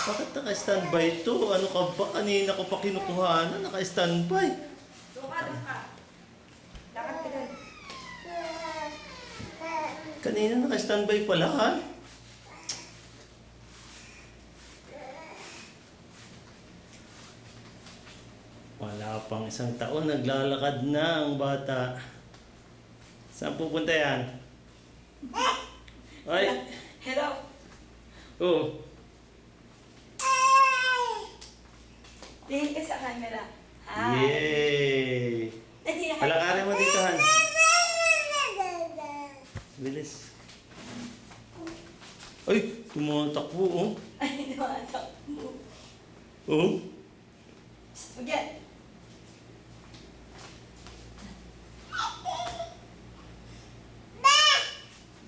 Bakit naka-standby to? Ano ka ba? Kanina ko pa kinukuhanan. Naka-standby. Doon ka. Lakad ka doon. Kanina naka-standby pala, ha? Wala pang isang taon, naglalakad na ang bata. Saan pupunta yan? Ay! Hello. Oh! Tingin ka sa camera. Hi. Yay! Palakarin mo dito, Han. Bilis. Ay! Tumatakbo, oh. Ay, tumatak mo. Oh! Huwag yan.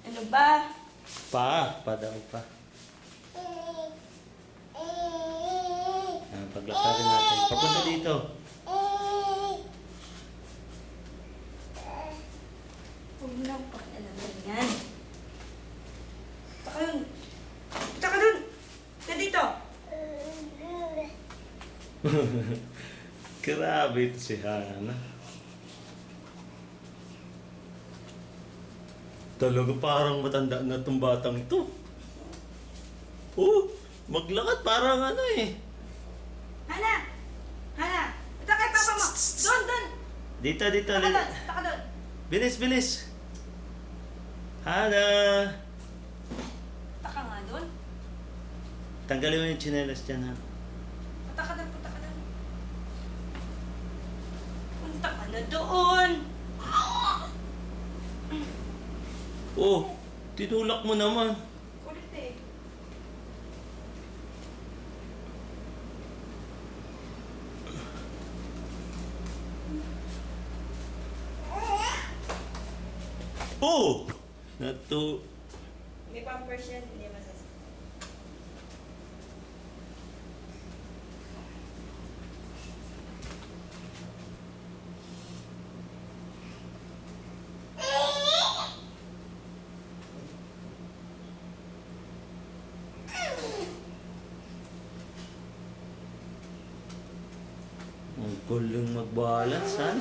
Ano ba? Pa daw pa. Paglakarin natin. Papunta dito. Huwag mo na akong pakialaman yan. Punta ka dun. Punta ka dun. Punta dito. Grabe ito si Hana. Talaga parang matanda na itong batang to. Oh, maglakad parang ano eh. Hana! Hana! Punta kay papa mo. Doon. Dito. Punta ka dun. Punta ka dun. Bilis. Hana! Punta ka nga dun. Tanggalin mo yung tsinelas dyan, ha? Punta ka dun. Punta ka dun. Punta ka na doon. Oh, tinulak mo naman. Kulit eh. Oh! Nato. May pampers yan. Hindi masas. Ang galing mag-balance, ha?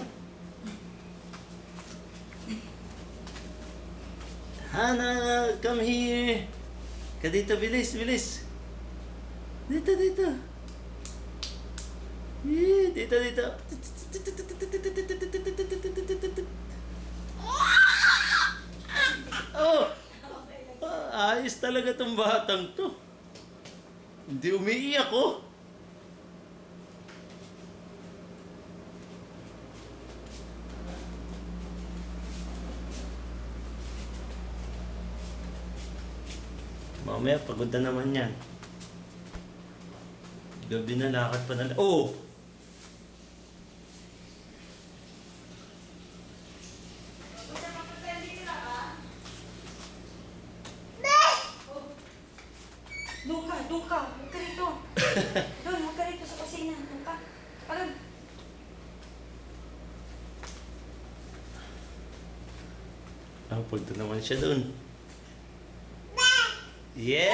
Hana, come here. Ka dito, bilis. Dito. Dito. Oh! Ayos talaga tong batang to. Hindi umiiyak, oh. Mamaya, pagod na naman yan. Gabi na, lakad pa na. Oh! Doon ka. Huwag ka rito. Doon, huwag ka rito sa kusina. Doon ka. Parang, Punta naman siya dun. Yay!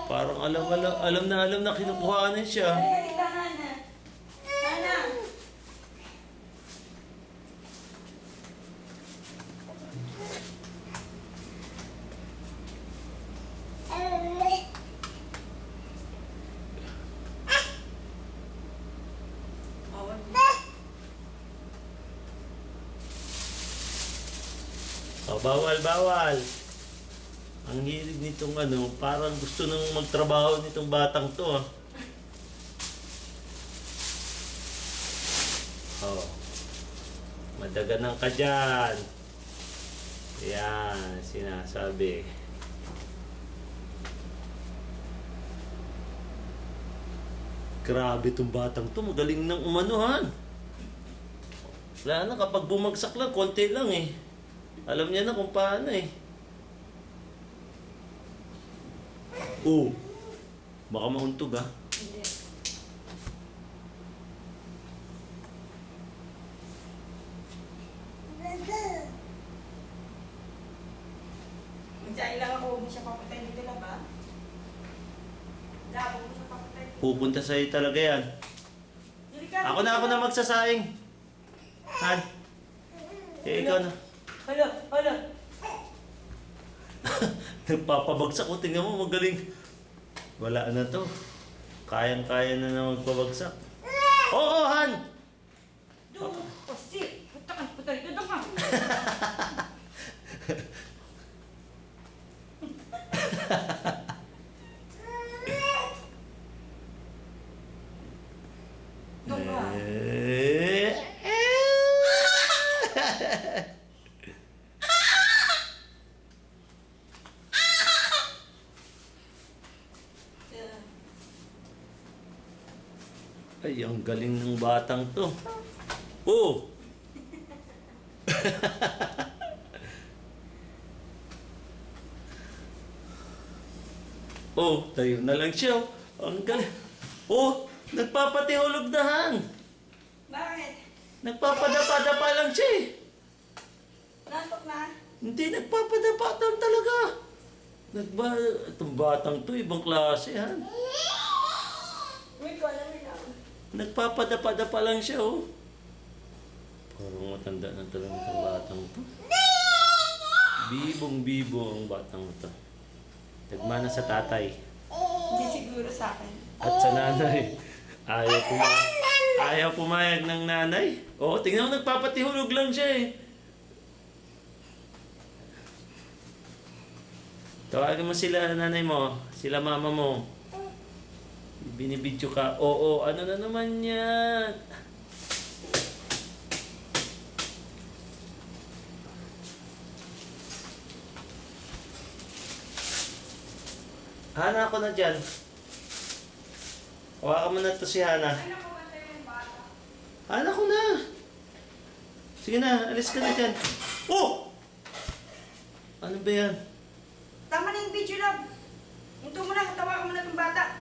Parang alam na kinukuhanan siya. ay, halika, Hana. Hana. Bawal mo. Oh, bawal. Ang hilig nitong ano, parang gusto nang magtrabaho nitong batang to, ah. Oh. Madaganan ka dyan. Yan, sinasabi. Grabe itong batang to, magaling nang umanuhan. Wala na, kapag bumagsak lang, konti lang eh. Alam niya na kung paano eh. Oh, baka mauntog, ah. Hindi. Diyan lang ako, huwag mo siya papatay dito lang ba? Huwag mo siya papatay dito. Pupunta sa'yo talaga yan. Ako na magsasaing. Han. Ikaw na. Hala, hala. Nagpapabagsak ko. Tingnan mo, magaling. Wala na to. Kayang-kaya na magpabagsak. Oo, Han! Doon. O, si. Punta ka, punta dito ka. Doon ka. Ay, ang galing ng batang to. Oh! Oh, tayo na lang siya. Ang galing. Oh, nagpapatihulog na, Han. Bakit? Nagpapadapa-dapa lang siya eh. Nantok na? Hindi, nagpapadapa lang talaga. Itong batang to, ibang klase, Han. Uy, ko alam mo lang. Nagpapadapa-dapa lang siya, oh. Parang matanda na talaga itong batang to. Bibong-bibo ang batang to. Nagmana sa tatay Hindi siguro sa akin. at sa nanay. Ayaw pumayag ng nanay. Oo, tingnan mo, nagpapatihulog lang siya eh. Tawagan mo sila nanay mo, sila mama mo. Binibidyo ka. Oo, ano na naman yan? Hana ako na dyan. Hawakan mo na to si Hana. Ano ko ba tayo yung bata? Hana ko na. Sige na, alis ka na dyan. Oh! Ano ba yan? Tama na yung video, love. Hinto mo na, tawakan mo na itong bata.